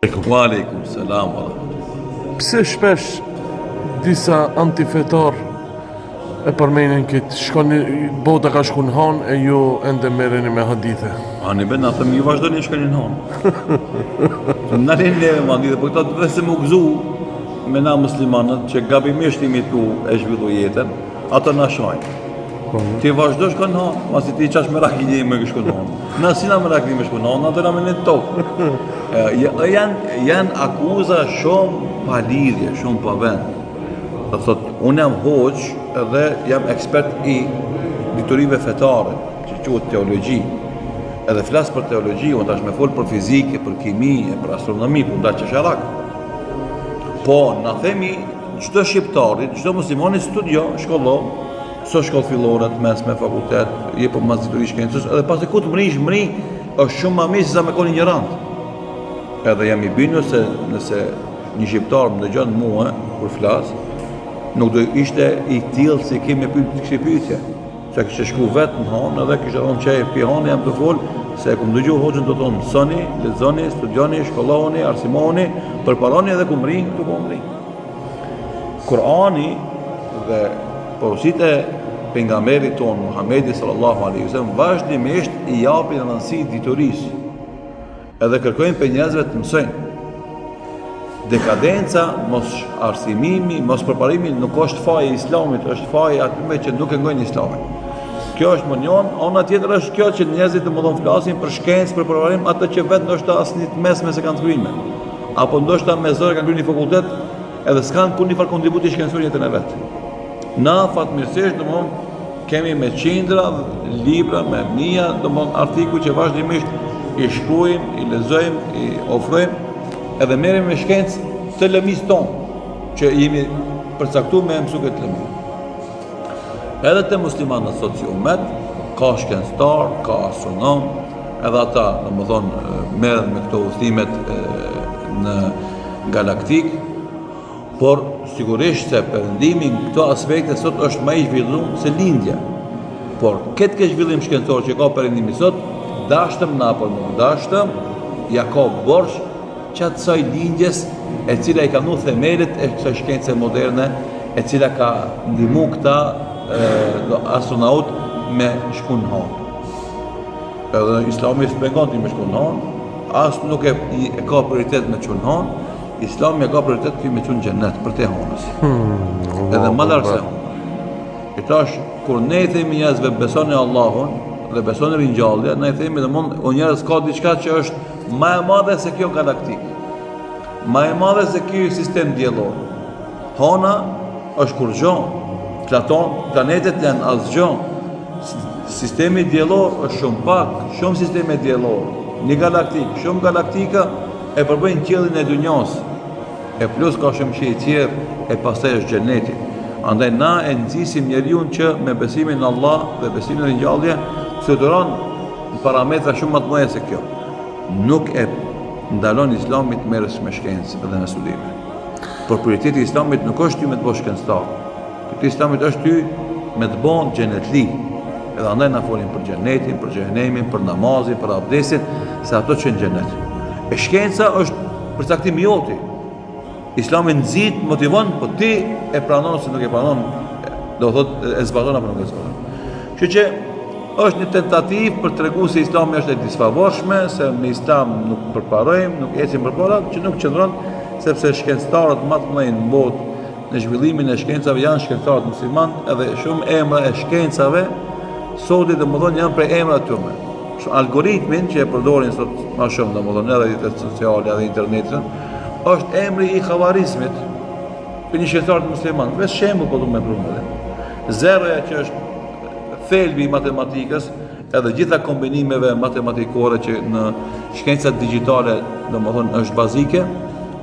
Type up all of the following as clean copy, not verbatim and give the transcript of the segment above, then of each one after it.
Wa alaikum salam. Pse shpesh disa antifetar e përmenin këtë shkoni bota ka shku në han e ju ende merreni me hadithe? Ani ben na thëmë ju vazhdoni shkoni në han. Na lënë me hadithe, po këto vetë më gëzu me na muslimanët që gabimisht imitu e zhvillu jetën, ato na shojnë. Ti vazhdo shkon në han, pasi ti qash me rakini me shkon në han. Na si na me rakini me shkon në han, ato na me në tokë. Janë akuza shumë pa lidhje, shumë pa vend. Dhe thot, unë jam hoq dhe jam ekspert i diturive fetare, që quhet teologji. Edhe flas për teologji, unë tash me fol për fizike, për kimi, për astronomi, për nda qesharak. Po, na themi, çdo shqiptari, çdo muslimani studio, shkollo, so shkollë fillore, mesme, fakultet, je për mas dituri shkencës, edhe pasi ku të mri, është shumë ma mirë se sa me koni ignorant. Edhe jam i bindur se nëse një shqiptar më dëgjon mua kur flas, nuk do ishte i tillë se kemi kështu pyetje. Se kishte shku vetë në hanë edhe kishte thonë çaj pi hanë jam të fol se ku më dëgjoj hoxhën do të thonë mësoni, lexoni, studioni, shkollohuni, arsimoni, përparoni edhe ku mrin, këtu ku mrin. Kurani dhe porositë e pejgamberit ton Muhamedi sallallahu alaihi wasallam vazhdimisht i japin rëndësi diturisë. Edhe kërkojnë për njerëzve të mësojnë. Dekadenca, mos arsimimi, mos përparimi nuk është faji i islamit, është faji atyme që nuk e ngojnë islamin. Kjo është më njën, ona tjetër është kjo që njerëzit të mëdhon flasin për shkencë, për përparim, atë që vetë ndoshta asnjë të mesme se kanë të kryme. Apo ndoshta me zërë kanë kryer një fakultet edhe s'kan kur një farë kontributi shkencor jetën e vetë. Na fatmirësisht domthon kemi me qindra libra, me mia domthon artikuj që vazhdimisht i shkruajmë, i lexojmë, i ofrojmë edhe merrem me shkencë të lëmis tonë që jemi përcaktuar me mësues të lëmi. Edhe të muslimanët sot si umet, ka shkencëtar, ka astronom, edhe ata domethënë merren me këto udhimet në galaktik, por sigurisht se perëndimi në këto aspekte sot është më i zhvilluar se lindja. Por këtë zhvillim shkencor që ka perëndimi sot, dashtëm na apo nuk dashtëm, ja ka borx qatë saj lindjes e cila i ka nu themelit e kësaj shkence moderne, e cila ka ndihmu këta astronaut me shku në hanë. Edhe Islami s'pengon ti me shku në hanë, asë nuk e ka prioritet me qu në hanë, Islami e ka prioritet ti me qu në gjennet për te hanës. Edhe më larë se hanë. Këta është, kur ne i themi njerëzve besoni Allahun, dhe besoni ringjallje, ne i themi dhe mund, o njerëz ka diçka që është ma e madhe se kjo galaktik, ma e madhe se kjo sistem diellor. Hana është kur gjon, planetet janë asgjë, sistemi diellor është shumë pak, shumë sisteme diellor, një galaktik, shumë galaktika e përbëjnë qiellin e dunjos, e plus ka shumë qiell tjerë, e pastaj është xheneti. Andaj na e nxisim njeriu që me besimin në Allah dhe besimin në ringjallje fluturon në parametra shumë më të mëdha se kjo. Nuk e ndalon Islamit merres me shkencë dhe me studime. Por prioriteti i Islamit nuk është ty me të bësh shkencëtar. Prioriteti i Islamit është ty me të bënë xhenetli. Edhe andaj na folin për xhenetin, për xhenemin, për namazin, për abdesin, se ato që në xhenet. E shkenca është përcaktimi joti. Islami nxit, motivon, po ti e pranon ose nuk e pranon, do thotë e zbaton apo nuk e zbaton. Kështu që është një tentativë për t'regu se Islami është e disfavorshme, se me Islam nuk përparojmë, nuk ecim përpara, që nuk qëndron, sepse shkencëtarët më të mëdhenj në botë në zhvillimin e shkencave janë shkencëtarët musliman, edhe shumë emra e shkencave sot domethënë janë prej emrave tyre. Algoritmin që e përdorin sot më shumë domethënë edhe rrjetet sociale edhe internetin, është emri i xhavarizmit për një shkencëtar musliman. Vetë shembull po do më provoj. Zeroja që është thelbi i matematikës edhe gjitha kombinimeve matematikore që në shkencat digjitale domethënë është bazike,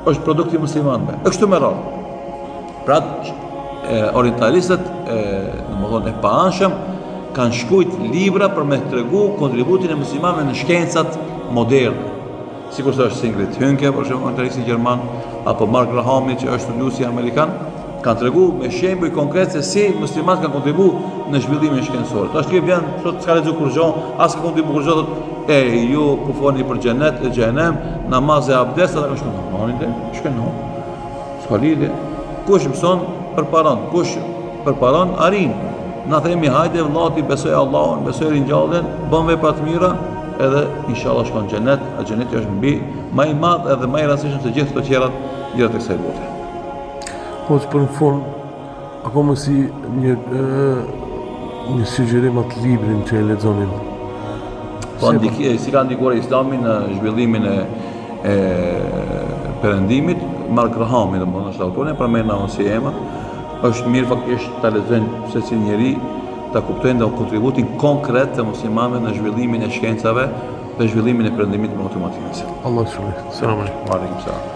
është produkti muslimanëve. Është kështu me radhë. Pra orientalistët domethënë e paanshëm kanë shkruajt libra për me tregu kontributin e muslimanëve në shkencat moderne. Sikur se është Sigrid Hynke, për shembull, orientalisti gjerman, apo Mark Grahami që është studiuesi amerikan, kanë tregu me shembuj konkret se si muslimanët kanë kontribu në zhvillimin shkencor. Tash ti vjen, thotë s'ka lexuar kurrë, as ka kontribu kurrë, thotë ju po foni për xhenet e xhenem, namaz e abdest ata kanë shkuar. Normalisht shkenon. S'ka lidhje. Kush mëson përparon, kush përparon arin. Na themi hajde vllati besoj Allahun, besoj ringjalljen, bën vepra të mira, edhe inshallah shkon në xhenet. Xheneti është mbi më i madh edhe më i rastishëm se gjithë të tjerat gjërat e kësaj bote. Po që për në fund, akoma si një sugjerim atë librin që e lexonin. Po si ka ndikuar Islami në zhvillimin e perëndimit, Mark Grahami, domethënë është autori, përmendna unë si emër, është mirë faktikisht ta lexojnë secili njeri, ta kuptojnë dhe kontributin konkret të muslimanëve në zhvillimin e shkencave dhe zhvillimin e perëndimit të matematikës. Allah shpëlbej. Selam aleikum. Aleikum selam.